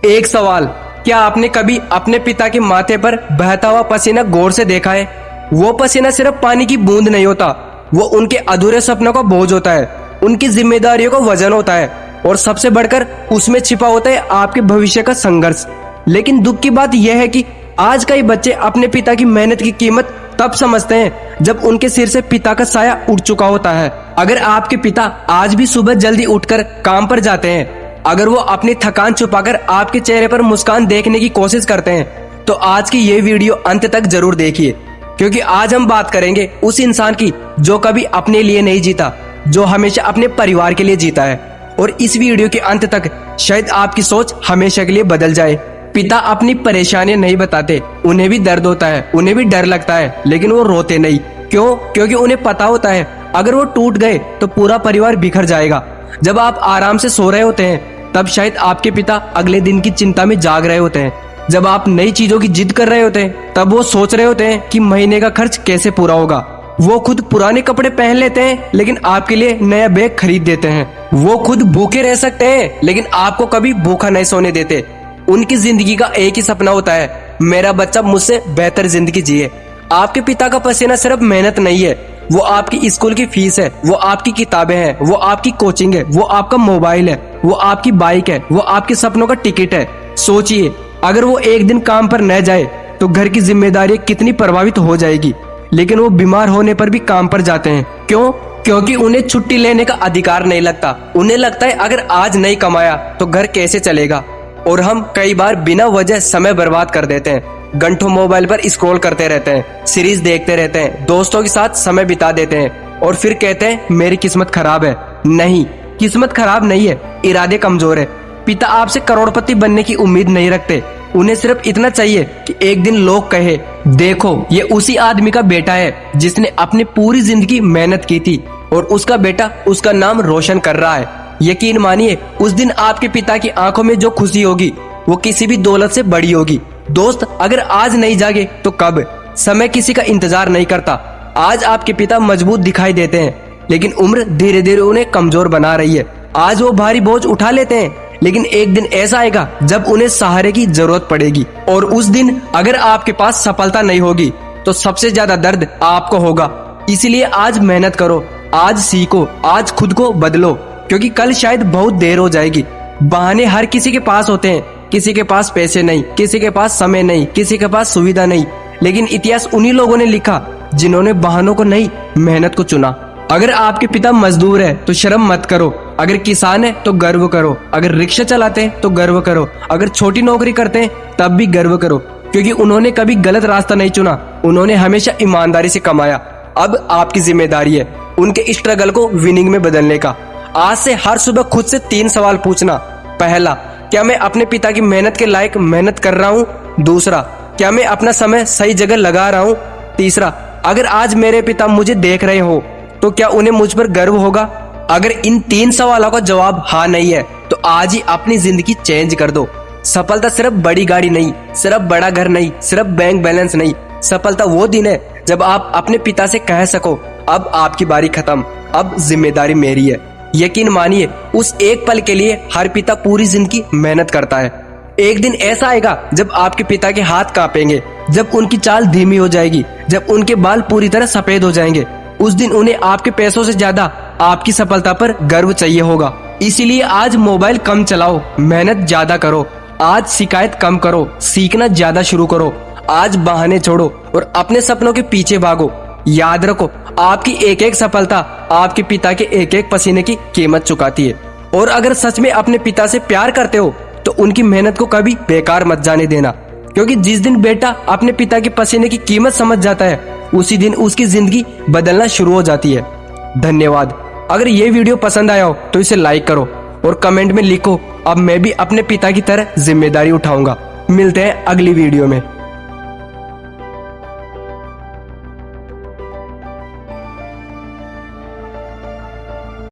एक सवाल, क्या आपने कभी अपने पिता के माथे पर बहता हुआ पसीना गौर से देखा है? वो पसीना सिर्फ पानी की बूंद नहीं होता, वो उनके अधूरे सपनों का बोझ होता है, उनकी जिम्मेदारियों का वजन होता है और सबसे बढ़कर उसमें छिपा होता है आपके भविष्य का संघर्ष। लेकिन दुख की बात यह है कि आज कई बच्चे अपने पिता की मेहनत की कीमत तब समझते हैं जब उनके सिर से पिता का साया उठ चुका होता है। अगर आपके पिता आज भी सुबह जल्दी उठकर काम पर जाते हैं, अगर वो अपनी थकान छुपाकर आपके चेहरे पर मुस्कान देखने की कोशिश करते हैं, तो आज की ये वीडियो अंत तक जरूर देखिए, क्योंकि आज हम बात करेंगे उस इंसान की जो कभी अपने लिए नहीं जीता, जो हमेशा अपने परिवार के लिए जीता है। और इस वीडियो के अंत तक शायद आपकी सोच हमेशा के लिए बदल जाए। पिता अपनी परेशानियां नहीं बताते, उन्हें भी दर्द होता है, उन्हें भी डर लगता है, लेकिन वो रोते नहीं। क्यों? क्योंकि उन्हें पता होता है अगर वो टूट गए तो पूरा परिवार बिखर जाएगा। जब आप आराम से सो रहे होते हैं तब शायद आपके पिता अगले दिन की चिंता में जाग रहे होते हैं। जब आप नई चीजों की जिद कर रहे होते हैं तब वो सोच रहे होते हैं कि महीने का खर्च कैसे पूरा होगा। वो खुद पुराने कपड़े पहन लेते हैं लेकिन आपके लिए नया बैग खरीद देते हैं। वो खुद भूखे रह सकते हैं लेकिन आपको कभी भूखा नहीं सोने देते। उनकी जिंदगी का एक ही सपना होता है, मेरा बच्चा मुझसे बेहतर जिंदगी जिए। आपके पिता का पसीना सिर्फ मेहनत नहीं है, वो आपकी स्कूल की फीस है, वो आपकी किताबें हैं, वो आपकी कोचिंग है, वो आपका मोबाइल है, वो आपकी बाइक है, वो आपके सपनों का टिकट है। सोचिए, अगर वो एक दिन काम पर न जाए तो घर की जिम्मेदारी कितनी प्रभावित हो जाएगी। लेकिन वो बीमार होने पर भी काम पर जाते हैं। क्यों? क्योंकि उन्हें छुट्टी लेने का अधिकार नहीं लगता। उन्हें लगता है अगर आज नहीं कमाया तो घर कैसे चलेगा। और हम कई बार बिना वजह समय बर्बाद कर देते हैं, घंटों मोबाइल पर स्क्रॉल करते रहते हैं, सीरीज देखते रहते हैं, दोस्तों के साथ समय बिता देते हैं और फिर कहते हैं मेरी किस्मत खराब है। नहीं, किस्मत खराब नहीं है, इरादे कमजोर है। पिता आपसे करोड़पति बनने की उम्मीद नहीं रखते, उन्हें सिर्फ इतना चाहिए कि एक दिन लोग कहे देखो ये उसी आदमी का बेटा है जिसने अपनी पूरी जिंदगी मेहनत की थी और उसका बेटा उसका नाम रोशन कर रहा है। यकीन मानिए, उस दिन आपके पिता की आंखों में जो खुशी होगी वो किसी भी दौलत से बड़ी होगी। दोस्त, अगर आज नहीं जागे तो कब? समय किसी का इंतजार नहीं करता। आज आपके पिता मजबूत दिखाई देते हैं लेकिन उम्र धीरे धीरे उन्हें कमजोर बना रही है। आज वो भारी बोझ उठा लेते हैं लेकिन एक दिन ऐसा आएगा जब उन्हें सहारे की जरूरत पड़ेगी। और उस दिन अगर आपके पास सफलता नहीं होगी तो सबसे ज्यादा दर्द आपको होगा। इसीलिए आज मेहनत करो, आज सीखो, आज खुद को बदलो, क्योंकि कल शायद बहुत देर हो जाएगी। बहाने हर किसी के पास होते हैं, किसी के पास पैसे नहीं, किसी के पास समय नहीं, किसी के पास सुविधा नहीं, लेकिन इतिहास उन्हीं लोगों ने लिखा जिन्होंने बहानों को नहीं, मेहनत को चुना। अगर आपके पिता मजदूर है तो शर्म मत करो, अगर किसान है तो गर्व करो, अगर रिक्शा चलाते हैं तो गर्व करो, अगर छोटी नौकरी करते हैं तब भी गर्व करो, क्योंकि उन्होंने कभी गलत रास्ता नहीं चुना, उन्होंने हमेशा ईमानदारी से कमाया। अब आपकी जिम्मेदारी है उनके स्ट्रगल को विनिंग में बदलने का। आज से हर सुबह खुद से 3 सवाल पूछना। पहला, क्या मैं अपने पिता की मेहनत के लायक मेहनत कर रहा हूँ? दूसरा, क्या मैं अपना समय सही जगह लगा रहा हूँ? तीसरा, अगर आज मेरे पिता मुझे देख रहे हो तो क्या उन्हें मुझ पर गर्व होगा? अगर इन 3 सवालों का जवाब हाँ नहीं है तो आज ही अपनी जिंदगी चेंज कर दो। सफलता सिर्फ बड़ी गाड़ी नहीं, सिर्फ बड़ा घर नहीं, सिर्फ बैंक बैलेंस नहीं। सफलता वो दिन है जब आप अपने पिता से कह सको अब आपकी बारी खत्म, अब जिम्मेदारी मेरी है। यकीन मानिए, उस एक पल के लिए हर पिता पूरी जिंदगी मेहनत करता है। एक दिन ऐसा आएगा जब आपके पिता के हाथ कांपेंगे, जब उनकी चाल धीमी हो जाएगी, जब उनके बाल पूरी तरह सफेद हो जाएंगे। उस दिन उन्हें आपके पैसों से ज्यादा आपकी सफलता पर गर्व चाहिए होगा। इसीलिए आज मोबाइल कम चलाओ, मेहनत ज्यादा करो, आज शिकायत कम करो, सीखना ज्यादा शुरू करो, आज बहाने छोड़ो और अपने सपनों के पीछे भागो। याद रखो, आपकी एक एक सफलता आपके पिता के एक एक पसीने की कीमत चुकाती है। और अगर सच में अपने पिता से प्यार करते हो तो उनकी मेहनत को कभी बेकार मत जाने देना, क्योंकि जिस दिन बेटा अपने पिता के पसीने की कीमत समझ जाता है उसी दिन उसकी जिंदगी बदलना शुरू हो जाती है। धन्यवाद। अगर ये वीडियो पसंद आया हो तो इसे लाइक करो और कमेंट में लिखो अब मैं भी अपने पिता की तरह जिम्मेदारी उठाऊंगा। मिलते हैं अगली वीडियो में।